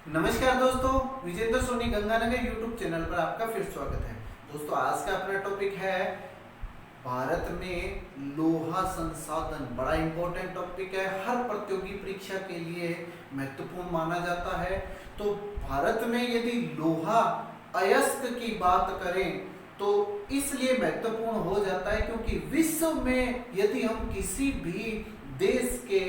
नमस्कार दोस्तों, Vijendra Soni Ganganagar YouTube channel पर आपका फिर स्वागत है। दोस्तों, आज का अपना टॉपिक है भारत में लोहा संसाधन। बड़ा इंपॉर्टेंट टॉपिक है, हर प्रतियोगी परीक्षा के लिए महत्वपूर्ण माना जाता है। तो भारत में यदि लोहा अयस्क की बात करें तो इसलिए महत्वपूर्ण हो जाता है क्योंकि विश्व में यदि हम किसी भी देश के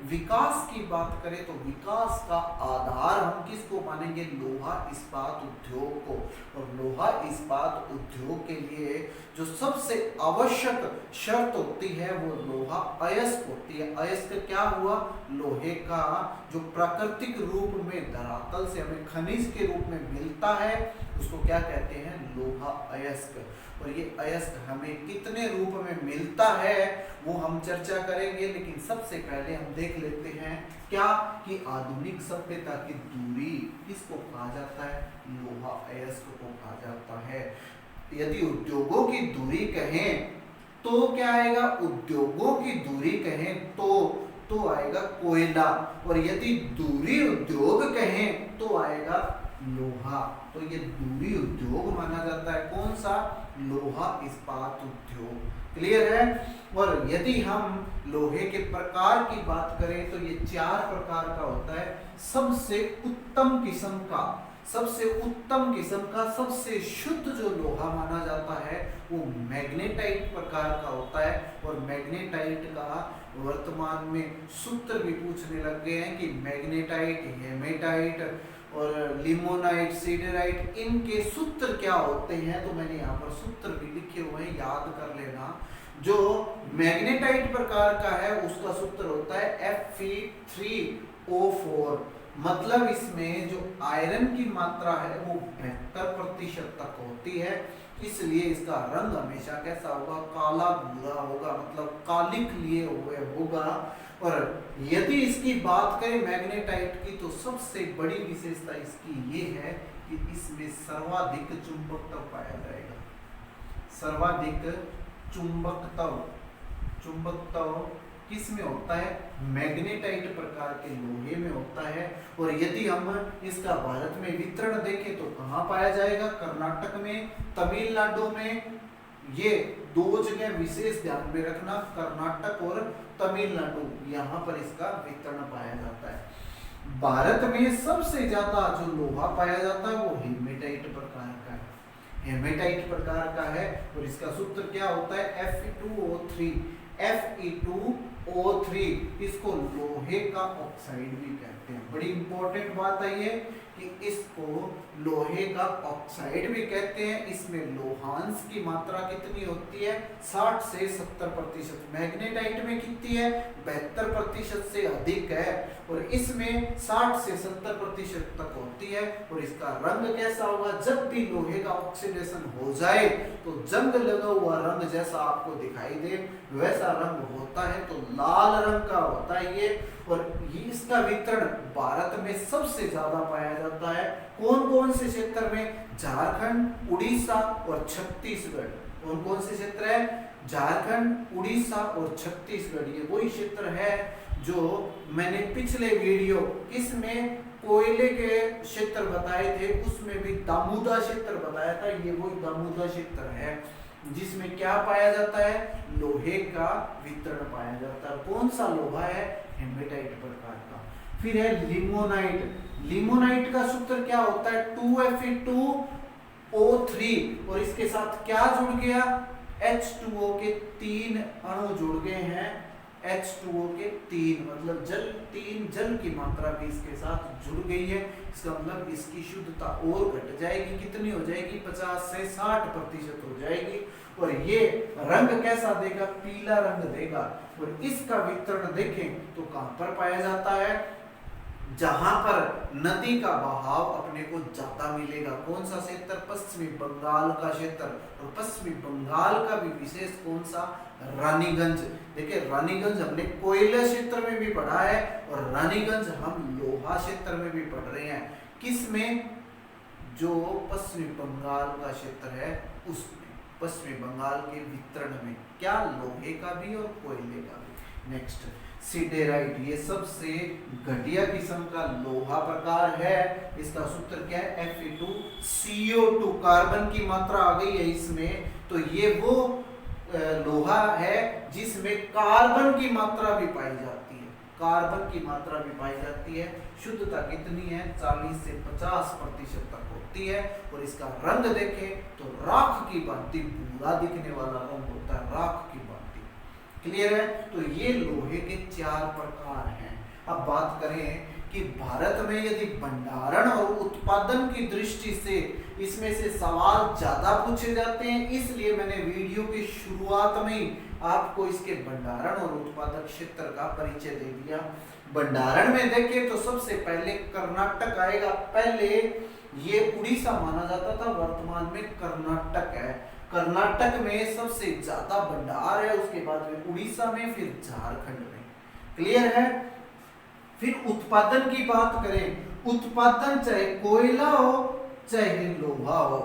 विकास की बात करें तो विकास का आधार हम किसको मानेंगे? लोहा इस्पात उद्योग को। और लोहा इस्पात उद्योग के लिए जो सबसे आवश्यक शर्त होती है वो लोहा अयस्क होती है। अयस्क क्या हुआ? लोहे का जो प्राकृतिक रूप में धरातल से हमें खनिज के रूप में मिलता है उसको क्या कहते हैं? लोहा अयस्क। और ये अयस्क हमें कितने रूप में मिलता है वो हम चर्चा करेंगे, लेकिन सबसे पहले हम देख लेते हैं क्या कि आधुनिक सभ्यता की दूरी किसको कहा जाता है? लोहा अयस्क को कहा जाता है। यदि उद्योगों की दूरी कहें तो क्या आएगा? उद्योगों की दूरी कहें तो आएगा कोयला। और यदि दूरी उद्योग कहें तो आएगा लोहा। तो ये दूरी उद्योग माना जाता है। कौन सा? लोहा इस्पात उद्योग। क्लियर है? और यदि हम लोहे के प्रकार की बात करें तो ये 4 प्रकार का होता है। सबसे उत्तम किस्म का सबसे शुद्ध जो लोहा माना जाता है वो मैग्नेटाइट प्रकार का होता है। और मैग्नेटाइट का वर्तमान में सूत्र भी पूछने लग गए हैं कि मैग्नेटाइट, हेमेटाइट और लिमोनाइट, सीडराइट, इनके सूत्र क्या होते हैं? तो मैंने यहाँ पर सूत्र भी लिखे हुए हैं, याद कर लेना। जो मैग्नेटाइट प्रकार का है उसका सूत्र होता है Fe3O4। मतलब इसमें जो आयरन की मात्रा है वो 72% तक होती है। इसलिए इसका रंग हमेशा कैसा होगा? काला भूरा होगा, मतलब कालिक लिए हुए होगा। और यदि इसकी बात करें मैग्नेटाइट की तो सबसे बड़ी विशेषता इसकी ये है कि इसमें सर्वाधिक चुंबकत्व पाया जाएगा। सर्वाधिक चुंबकत्व किस में होता है? मैग्नेटाइट प्रकार के लोहे में होता है। और यदि हम इसका भारत में वितरण देखें तो कहाँ पाया जाएगा? कर्नाटक में, तमिलनाडु में। ये 2 जगह विशेष ध्यान में रखना, कर्नाटक और तमिलनाडु, यहाँ पर इसका वितरण पाया जाता है। भारत में सबसे ज्यादा जो लोहा पाया जाता है वो हेमेटाइट प्रकार का है। हेमेटाइट प्रकार का है और इसका सूत्र क्या होता है? Fe2O3। Fe2O3 इसको लोहे का ऑक्साइड भी कहते हैं। बड़ी इंपॉर्टेंट बात है ये कि इसको लोहे का ऑक्साइड भी कहते हैं। इसमें लोहांश की मात्रा कितनी होती है? 60 से 70%। मैग्नेटाइट में कितनी है? 72% से अधिक है। और इसमें 60 से 70% तक होती है। और इसका रंग कैसा होगा? जब भी लोहे का ऑक्सीडेशन हो जाए तो जंग लगा हुआ रंग जैसा आपको दिखाई दे वैसा रंग होता है, तो लाल रंग का होता है ये। और इसका वितरण भारत में सबसे ज्यादा पाया जाता है। कौन कौन से क्षेत्र में? झारखंड, उड़ीसा और छत्तीसगढ़। कौन कौन से क्षेत्र है? झारखंड, उड़ीसा और छत्तीसगढ़। ये वही क्षेत्र है जो मैंने पिछले वीडियो इसमें कोयले के क्षेत्र बताए थे, उसमें भी दामोदा क्षेत्र बताया था। ये वही दामोदा क्षेत्र है जिसमें क्या पाया जाता है? लोहे का वितरण पाया जाता है। कौन सा लोहा है? हेमेटाइट प्रकार का। फिर है लिमोनाइट। लिमोनाइट का सूत्र क्या होता है? 2Fe2O3। और इसके साथ क्या जुड़ गया? H2O के 3 अणु जुड़ गए हैं। H2O के 3 मतलब जल की मात्रा भी इसके साथ जुड़ गई है। इसका मतलब इसकी शुद्धता और घट जाएगी। कितनी हो जाएगी? 50 से 60% हो जाएगी। और ये रंग कैसा देगा? पीला रंग देगा। और इसका वितरण देखें तो कहां पर पाया जाता है? जहां पर नदी का बहाव अपने को ज्यादा मिलेगा। कौन सा क्षेत्र? पश्चिमी बंगाल का क्षेत्र। और पश्चिमी बंगाल का भी विशेष कौन सा? रानीगंज। देखिए, रानीगंज हमने कोयला क्षेत्र में भी पढ़ा है और रानीगंज हम लोहा क्षेत्र में भी पढ़ रहे हैं। किस में? जो पश्चिमी बंगाल का क्षेत्र है उसमें, पश्चिमी बंगाल के वितरण में। क्या? लोहे का भी और कोयले का भी। नेक्स्ट, सिडेराइट, ये सबसे घटिया किस्म का लोहा प्रकार है। इसका सूत्र क्या है? Fe2CO2, कार्बन की मात्रा आ गई है इसमें, तो ये वो लोहा है जिसमें कार्बन की मात्रा भी पाई जाती है, कार्बन की मात्रा भी पाई जाती है। शुद्धता कितनी है? 40 से 50% तक होती है। और इसका रंग देखें तो राख की भांति भूरा दिखने वाला रंग होता है, राख की भांति। क्लियर है? तो ये लोहे के 4 प्रकार हैं। अब बात करें कि भारत में यदि भंडारण और उत्पादन की दृष्टि से इसमें से सवाल ज्यादा पूछे जाते हैं, इसलिए मैंने वीडियो की शुरुआत में ही आपको इसके भंडारण और उत्पादक क्षेत्र का परिचय दे दिया। भंडारण में देखें तो सबसे पहले कर्नाटक आएगा। पहले ये उड़ीसा माना जाता था, वर्तमान में कर्नाटक है। कर्नाटक में सबसे ज्यादा भंडार है, उसके बाद में उड़ीसा में, फिर झारखंड में। क्लियर है? फिर उत्पादन की बात करें, उत्पादन चाहे कोयला हो चाहे लोहा हो,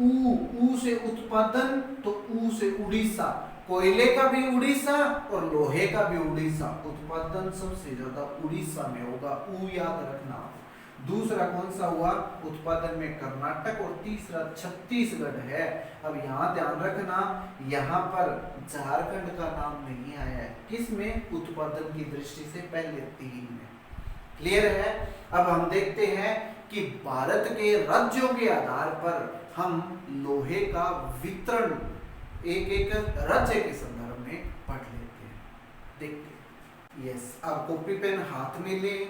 ऊ से उत्पादन तो ऊ से उड़ीसा, कोयले का भी उड़ीसा और लोहे का भी उड़ीसा। उत्पादन सबसे ज्यादा उड़ीसा में होगा, ऊ याद रखना। दूसरा कौन सा हुआ? उत्पादन में कर्नाटक, और तीसरा छत्तीसगढ़ है। अब यहाँ ध्यान रखना, यहाँ पर झारखंड का नाम नहीं आया है। किसमें? उत्पादन की दृष्टि से पहले 3 में। क्लियर है? अब हम देखते हैं कि भारत के राज्यों के आधार पर हम लोहे का वितरण एक एक राज्य के संदर्भ में पढ़ लेते हैं, देखते हैं। यस, अब कॉपी पेन हाथ में लें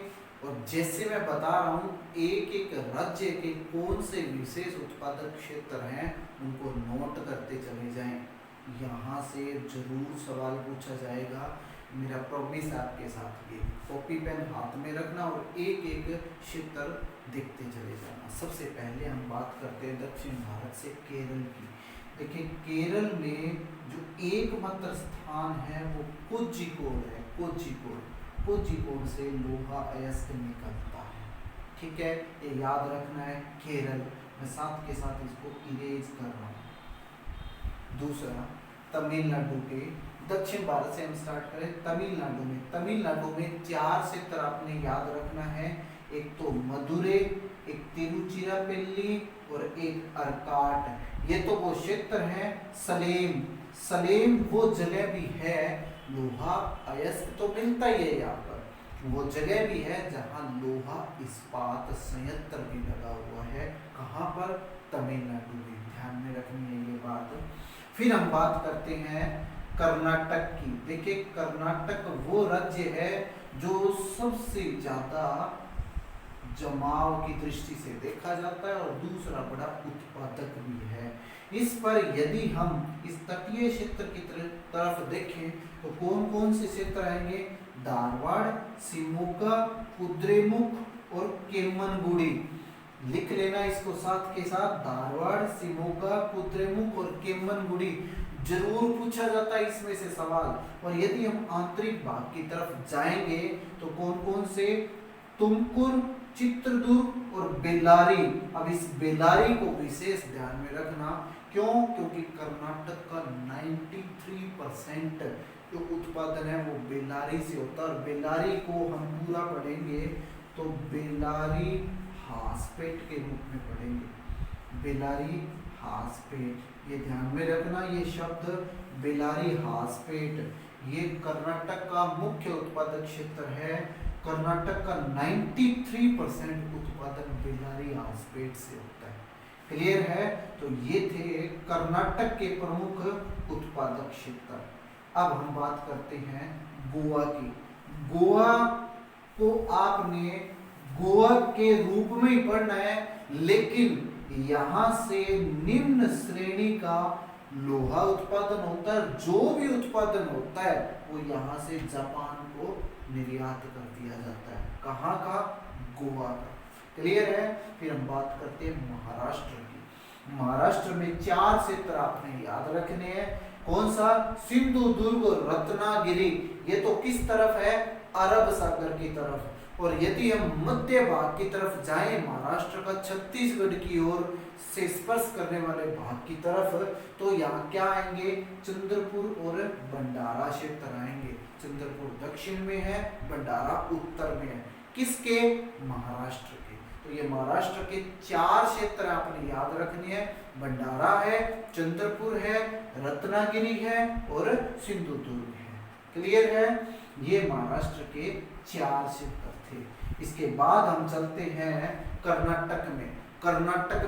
और जैसे मैं बता रहा हूं, एक एक राज्य के कौन से विशेष उत्पादक क्षेत्र हैं उनको नोट करते चले जाएं। यहाँ से जरूर सवाल पूछा जाएगा, मेरा प्रॉमिस आपके साथ। ये कॉपी पेन हाथ में रखना और एक एक क्षेत्र देखते चले जाना। सबसे पहले हम बात करते हैं दक्षिण भारत से केरल की। देखिए, केरल में जो एकमात्र स्थान है वो कोझिकोड है। कोझिकोड से लोहा अयस्क निकलता है। ठीक है, ये याद रखना है। केरल, मैं साथ के साथ इसको इरेज कर रहा हूँ। दूसरा, तमिलनाडु के, दक्षिण भारत से हम स्टार्ट करें। तमिलनाडु में 4 क्षेत्र आपने याद रखना है। एक तो मदुरै, एक तिरुचिरापल्ली और एक अर्काट। ये तो वो क्षेत्र हैं। सलेम वो जगह भी है, लोहा अयस्क तो मिलता ही है यहाँ पर, वो जगह भी है जहाँ लोहा इस्पात संयंत्र भी लगा हुआ है। कहाँ पर? तमिलनाडु में। ध्यान में रखनी है ये बात। फिर हम बात करते हैं कर्नाटक की। देखिए, कर्नाटक वो राज्य है जो सबसे ज्यादा जमाव की दृष्टि से देखा जाता है और दूसरा बड़ा उत्पादक भी है। इस पर यदि हम इस तटीय क्षेत्र की तरफ देखें तो कौन कौन से क्षेत्र आएंगे? धारवाड़, शिवमोगा, कुद्रेमुख और केम्मनगुड़ी। लिख लेना इसको साथ के साथ, धारवाड़, शिवमोगा, कुद्रेमुख और केम्मनगुड़ी। जरूर पूछा जाता है इसमें से सवाल। और यदि हम आंतरिक भाग की तरफ जाएंगे तो कौन कौन से? तुमकुर, चित्रदुर्ग और बेल्लारी। अब इस बेल्लारी को विशेष ध्यान में रखना। क्यों? क्योंकि कर्नाटक का 93% जो उत्पादन है वो बेल्लारी से होता है। और बेल्लारी को हम पूरा पढ़ेंगे तो बेल्लारी हासपेट के रूप में पढ़ेंगे। बेल्लारी हासपेट, ये ध्यान में रखना। ये शब्द बेल्लारी हासपेट, ये कर्नाटक का मुख्य उत्पादक क्षेत्र है। कर्नाटक का 93% उत्पादन बेल्लारी हासपेट से होता है। क्लियर है? तो ये थे कर्नाटक के प्रमुख उत्पादक क्षेत्र। अब हम बात करते हैं गोवा की। गोवा को आपने गोवा के रूप में ही पढ़ना है, लेकिन यहाँ से निम्न श्रेणी का लोहा उत्पादन होता है। जो भी उत्पादन होता है वो यहाँ से जापान को निर्यात कर दिया जाता है। कहाँ का? गोवा का। क्लियर है? फिर हम बात करते हैं महाराष्ट्र की। महाराष्ट्र में 4 क्षेत्र आपने याद रखने हैं। कौन सा? सिंधुदुर्ग, रत्नागिरी। ये तो किस तरफ है? अरब सागर की तरफ। और यदि हम मध्य भाग की तरफ जाएं, महाराष्ट्र का छत्तीसगढ़ की ओर से स्पर्श करने वाले भाग की तरफ, तो यहाँ क्या आएंगे, चंद्रपुर और भंडारा क्षेत्र आएंगे। चंद्रपुर दक्षिण में है, भंडारा उत्तर में है, किसके, महाराष्ट्र के। तो ये महाराष्ट्र के 4 क्षेत्र आपने याद रखने हैं, भंडारा है, चंद्रपुर है, रत्नागिरी है और सिंधुदुर्ग है। क्लियर है, ये महाराष्ट्र के 4 क्षेत्र थे। इसके बाद हम चलते हैं कर्नाटक में। कर्नाटक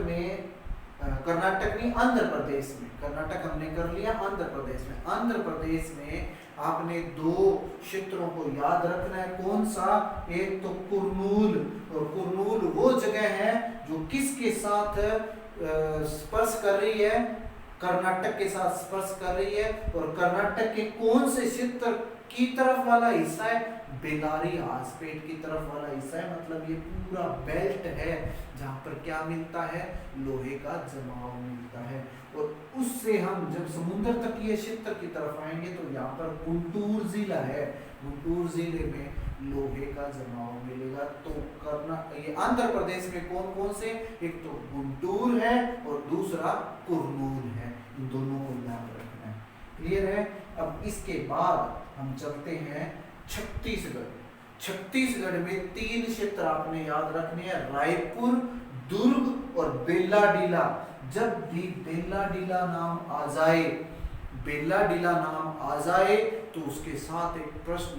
नहीं, आंध्र प्रदेश में। कर्नाटक हमने कर लिया, आंध्र प्रदेश में। आंध्र प्रदेश में आपने 2 क्षेत्रों को याद रखना है। कौन सा, एक तो कुर्नूल, और कुर्नूल वो जगह है जो किसके साथ स्पर्श कर रही है, कर्नाटक के साथ स्पर्श कर रही है। और कर्नाटक के कौन से क्षेत्र की तरफ वाला हिस्सा है, बेलारी हासपेट की तरफ वाला हिस्सा है। मतलब ये पूरा बेल्ट है जहाँ पर क्या मिलता है, लोहे का जमाव मिलता है। और उससे हम जब समुद्र तटीय क्षेत्र की तरफ आएंगे तो यहाँ पर गुंटूर जिला है, गुंटूर जिले में लोहे का जमाव मिलेगा। तो ये आंध्र प्रदेश में कौन कौन से, एक तो गुंटूर है और दूसरा कुर्नूल है। इन दोनों को याद रखना है। क्लियर है। अब इसके बाद हम चलते हैं छत्तीसगढ़। छत्तीसगढ़ में 3 क्षेत्र आपने याद रखने हैं, रायपुर, दुर्ग और बेल्लाडीला। जब भी बेल्लाडीला नाम आ जाए, बेल्लाडीला नाम आ जाए तो उसके साथ एक प्रश्न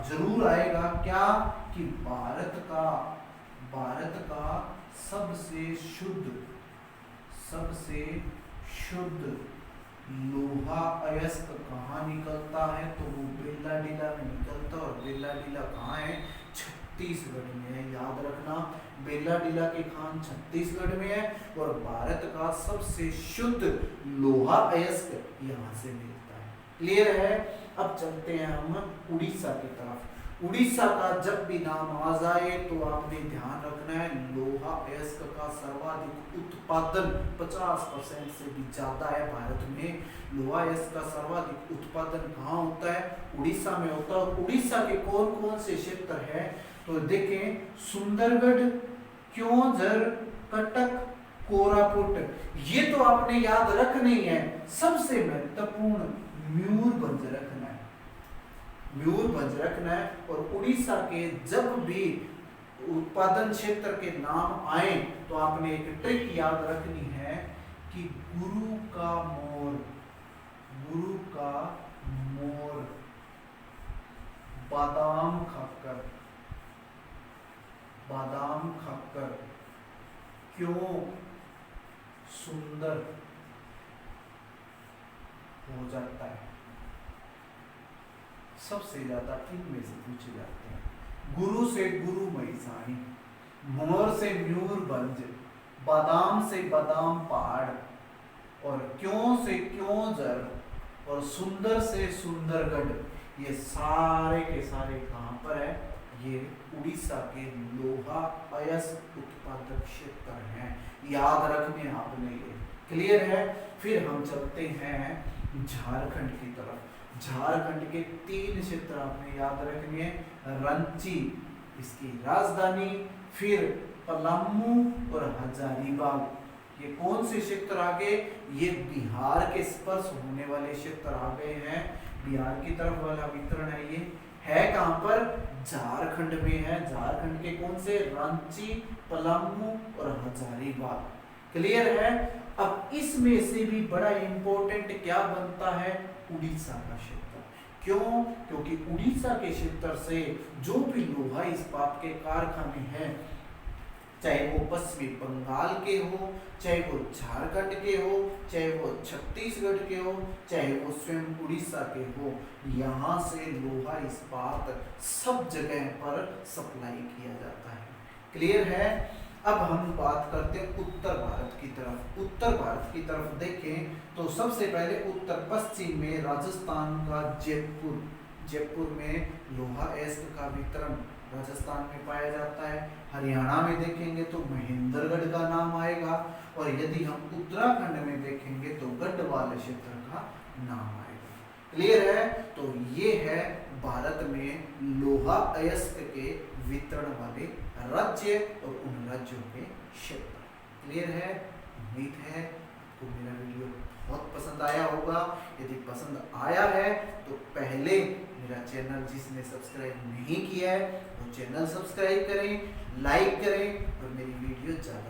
जरूर आएगा, क्या, कि भारत का सबसे शुद्ध लोहा अयस्क कहाँ निकलता है, तो वो बेल्लाडीला में निकलता है। और बेल्लाडीला कहाँ है, छत्तीसगढ़ में है। याद रखना, बेल्लाडीला के खान छत्तीसगढ़ में है और भारत का सबसे शुद्ध लोहा अयस्क यहाँ से मिलता है। क्लियर है। अब चलते हैं हम उड़ीसा की तरफ। उड़ीसा का जब भी नाम आ जाए तो आपने ध्यान रखना है, लोहा अयस्क का सर्वाधिक उत्पादन 50% से भी ज्यादा है भारत में। लोहा अयस्क का सर्वाधिक उत्पादन कहाँ होता है, उड़ीसा में होता है। उड़ीसा के कौन कौन से क्षेत्र है, तो देखें, सुंदरगढ़, क्योंझर, कटक, कोरापुट। ये तो आपने याद रखना ही है। सबसे महत्वपूर्ण मयूरभंज रखना है, मयूरभंज रखना है। और उड़ीसा के जब भी उत्पादन क्षेत्र के नाम आए तो आपने एक ट्रिक याद रखनी है कि गुरु का मोर बादाम खाकर क्यों सुंदर हो जाता है। सबसे ज्यादा इनमें से पूछे जाते हैं। गुरु से गुरु महिसाणी, मोर से मयूरभंज, बादाम से बादाम पहाड़, और क्यों से क्योंझर, और सुंदर से सुंदरगढ़। ये सारे के सारे कहाँ पर है, ये उड़ीसा के लोहा अयस्क उत्पादक क्षेत्र हैं। याद रखने आपने ये। क्लियर है। फिर हम चलते हैं झारखंड की तरफ। झारखंड के 3 क्षेत्र आपने याद रखने हैं, रांची इसकी राजधानी, फिर पलामू और हजारीबाग। ये कौन से क्षेत्र आ गए, ये बिहार के स्पर्श होने वाले क्षेत्र आ गए हैं। बिहार की तरफ वाला वितरण है। ये है कहां पर, झारखंड में है। झारखंड के कौन से, रांची, पलामू और हजारीबाग। क्लियर है। अब इसमें से भी बड़ा इंपॉर्टेंट क्या बनता है, उड़ीसा का क्षेत्र। क्यों, क्योंकि उड़ीसा के क्षेत्र से जो भी लोहा इस्पात के कारखाने हैं, चाहे वो पश्चिमी बंगाल के हो, चाहे वो झारखंड के हो, चाहे वो छत्तीसगढ़ के हो, चाहे वो स्वयं उड़ीसा के हो, यहाँ से लोहा इस्पात सब जगह पर सप्लाई किया जाता है। क्लियर है। अब हम बात करते हैं उत्तर भारत की तरफ। उत्तर भारत की तरफ देखें तो सबसे पहले उत्तर पश्चिम में राजस्थान का जयपुर में लोहा अयस्क का वितरण राजस्थान में पाया जाता है। हरियाणा में देखेंगे तो महेंद्रगढ़ का नाम आएगा, और यदि हम उत्तराखंड में देखेंगे तो गढ़वाल क्षेत्र का नाम आएगा। क्लियर है। तो ये है भारत में लोहा अयस्क के वितरण वाले राज्य और उन राज्यों के क्षेत्र। क्लियर है? उम्मीद है आपको मेरा वीडियो बहुत पसंद आया होगा। यदि पसंद आया है तो पहले मेरा चैनल जिसने सब्सक्राइब नहीं किया है वो चैनल सब्सक्राइब करें, लाइक करें और मेरी वीडियो ज़्यादा